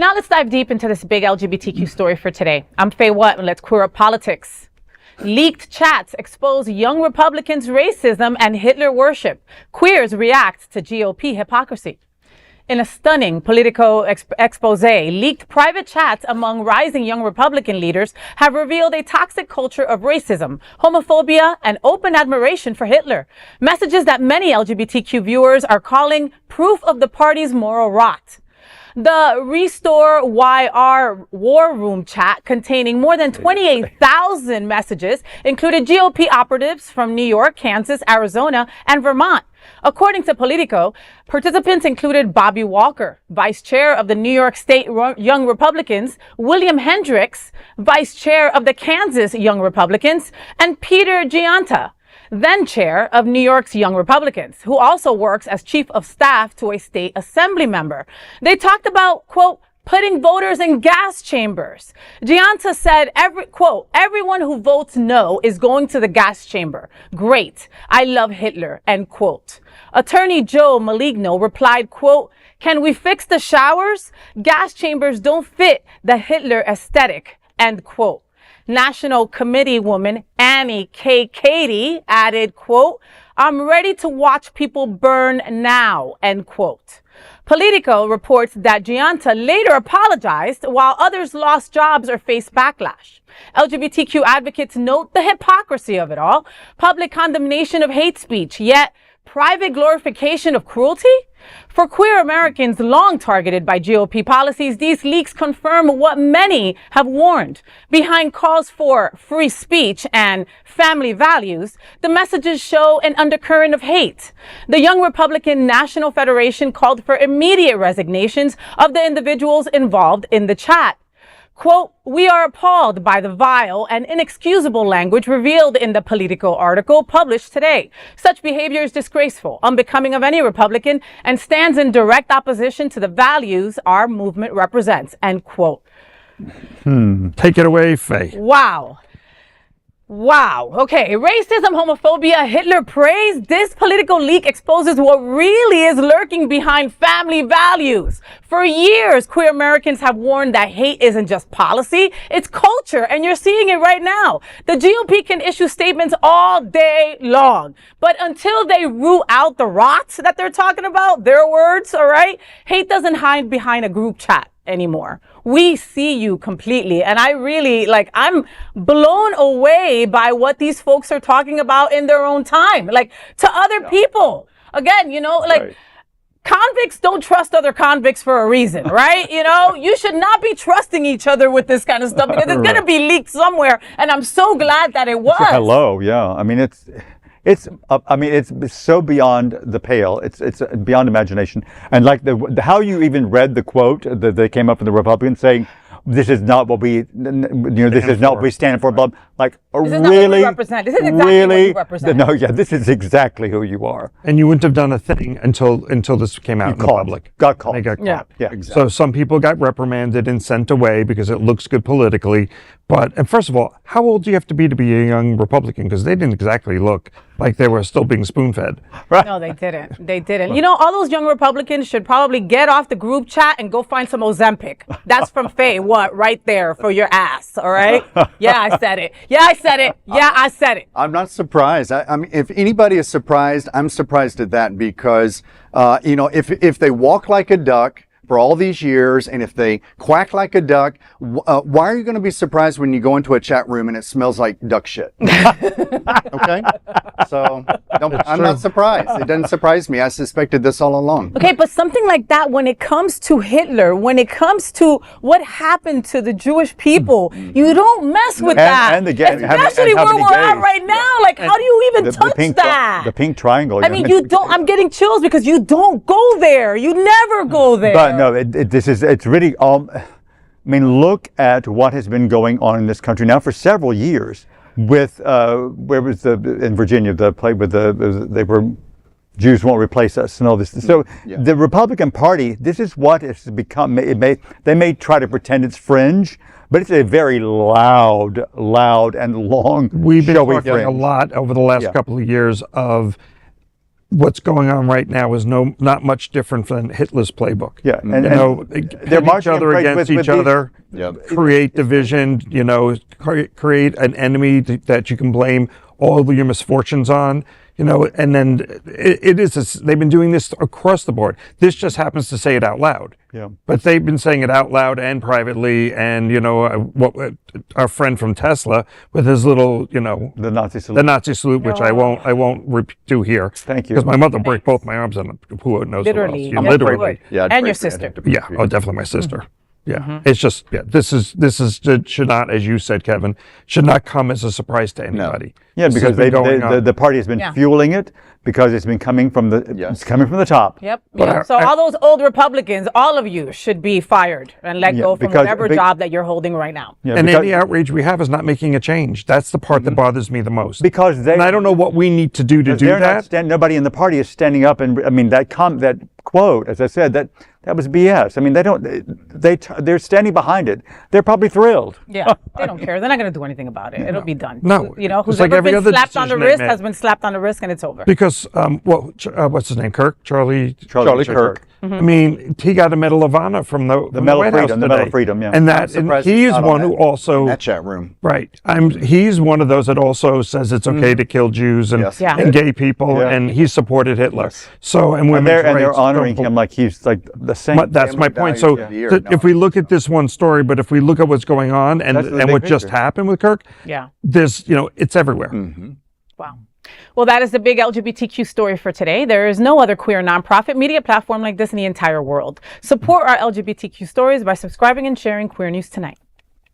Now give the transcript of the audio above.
Now let's dive deep into this big LGBTQ story for today. I'm Faye Watt, and let's queer up politics. Leaked chats expose young Republicans' racism and Hitler worship. Queers react to GOP hypocrisy. In a stunning Politico exposé, leaked private chats among rising young Republican leaders have revealed a toxic culture of racism, homophobia, and open admiration for Hitler. Messages that many LGBTQ viewers are calling proof of the party's moral rot. The Restore YR War Room chat, containing more than 28,000 messages, included GOP operatives from New York, Kansas, Arizona, and Vermont. According to Politico, participants included Bobby Walker, vice chair of the New York State Young Republicans, William Hendrix, vice chair of the Kansas Young Republicans, and Peter Giunta, then chair of New York's Young Republicans, who also works as chief of staff to a state assembly member. They talked about, quote, putting voters in gas chambers. Giunta said, everyone who votes no is going to the gas chamber. Great. I love Hitler, end quote. Attorney Joe Maligno replied, quote, can we fix the showers? Gas chambers don't fit the Hitler aesthetic, end quote. National committeewoman Annie Kaykaty added, quote, I'm ready to watch people burn now, end quote. Politico reports that Giunta later apologized while others lost jobs or faced backlash. LGBTQ advocates note the hypocrisy of it all. Public condemnation of hate speech, yet private glorification of cruelty? For queer Americans long targeted by GOP policies, these leaks confirm what many have warned. Behind calls for free speech and family values, the messages show an undercurrent of hate. The Young Republican National Federation called for immediate resignations of the individuals involved in the chat. Quote, we are appalled by the vile and inexcusable language revealed in the Politico article published today. Such behavior is disgraceful, unbecoming of any Republican, and stands in direct opposition to the values our movement represents, end quote. Take it away, Faye. Wow. Wow. Okay. Racism, homophobia, Hitler praise. This political leak exposes what really is lurking behind family values. For years, queer Americans have warned that hate isn't just policy, it's culture, and you're seeing it right now. The GOP can issue statements all day long, but until they root out the rot that they're talking about, their words, all right, hate doesn't hide behind a group chat anymore. We see you completely. And I really, I'm blown away by what these folks are talking about in their own time, to other people. Again, right. Convicts don't trust other convicts for a reason, right? You should not be trusting each other with this kind of stuff because it's going to be leaked somewhere. And I'm so glad that it was. Hello. Yeah. I mean, it's so beyond the pale. It's beyond imagination. And how you even read the quote that they came up from the Republicans saying, this is not what we, this is not what we stand for. Blah. This is not what we represent. This is exactly what you represent. No, yeah, this is exactly who you are. And you wouldn't have done a thing until this came out in the public. Got caught. They got caught. Yeah, exactly. So some people got reprimanded and sent away because it looks good politically. And first of all, how old do you have to be a young Republican? Because they didn't exactly look like they were still being spoon-fed. Right. No, they didn't. They didn't. All those young Republicans should probably get off the group chat and go find some Ozempic. That's from Faye. What? Right there for your ass. All right? Yeah, I said it. Yeah, I said it. Yeah, I said it. I'm not surprised. I mean, if anybody is surprised, I'm surprised at that because, if they walk like a duck for all these years, and if they quack like a duck, why are you going to be surprised when you go into a chat room and it smells like duck shit? Okay? So I'm not surprised. It doesn't surprise me. I suspected this all along. Okay, but something like that, when it comes to Hitler, when it comes to what happened to the Jewish people, you don't mess with that. Especially where we're at right now. How do you even touch that? The pink triangle. I mean, you don't. I'm getting chills because you don't go there. You never go there. But no, it's really. Look at what has been going on in this country now for several years. With where was in Virginia the play with they were Jews won't replace us and all this. So the Republican Party, this is what it's become. They may try to pretend it's fringe, but it's a very loud and long. We've been talking a lot over the last couple of years of what's going on right now is not much different than Hitler's playbook. Yeah, and they're each marching other against each other, create division, create an enemy that you can blame all of your misfortunes on, and then they've been doing this across the board. This just happens to say it out loud. Yeah. But they've been saying it out loud and privately, and what our friend from Tesla with his little, the Nazi salute. the Nazi salute, which I won't do here. Thank you. Because my mother broke both my arms, and who knows Literally. who else? Yeah, literally. Yeah, And your sister. Yeah. Oh, definitely my sister. Yeah. It's just, this should not, as you said, Kevin, should not come as a surprise to anybody. Yeah, This because has been going on. the party has been fueling it because it's been coming from it's coming from the top. Yep. So all those old Republicans, all of you should be fired and let go from whatever job that you're holding right now. Yeah, and any outrage we have is not making a change. That's the part that bothers me the most. Because and I don't know what we need to do that. Nobody in the party is standing up, and that quote, as I said, that was BS. I mean, they're standing behind it. They're probably thrilled. Yeah, they don't care. They're not going to do anything about it. It'll be done. No, who's like ever every been other slapped on the decision they wrist make. has been slapped on the wrist, and it's over. Because, what's his name? Charlie Kirk. I mean, he got a Medal of Honor from the Medal White of House Freedom. The today. Medal of Freedom, yeah. And he is one who also that chat room. Right. He's one of those that also says it's okay to kill Jews and, and gay people, and he supported Hitler. Yes. So and women's rights. And they're honoring him like he's like the saint. That's my point. So if we look at this one story, but if we look at what's going on and what just happened with Kirk, this it's everywhere. Wow. Well, that is the big LGBTQ story for today. There is no other queer nonprofit media platform like this in the entire world. Support our LGBTQ stories by subscribing and sharing Queer News Tonight.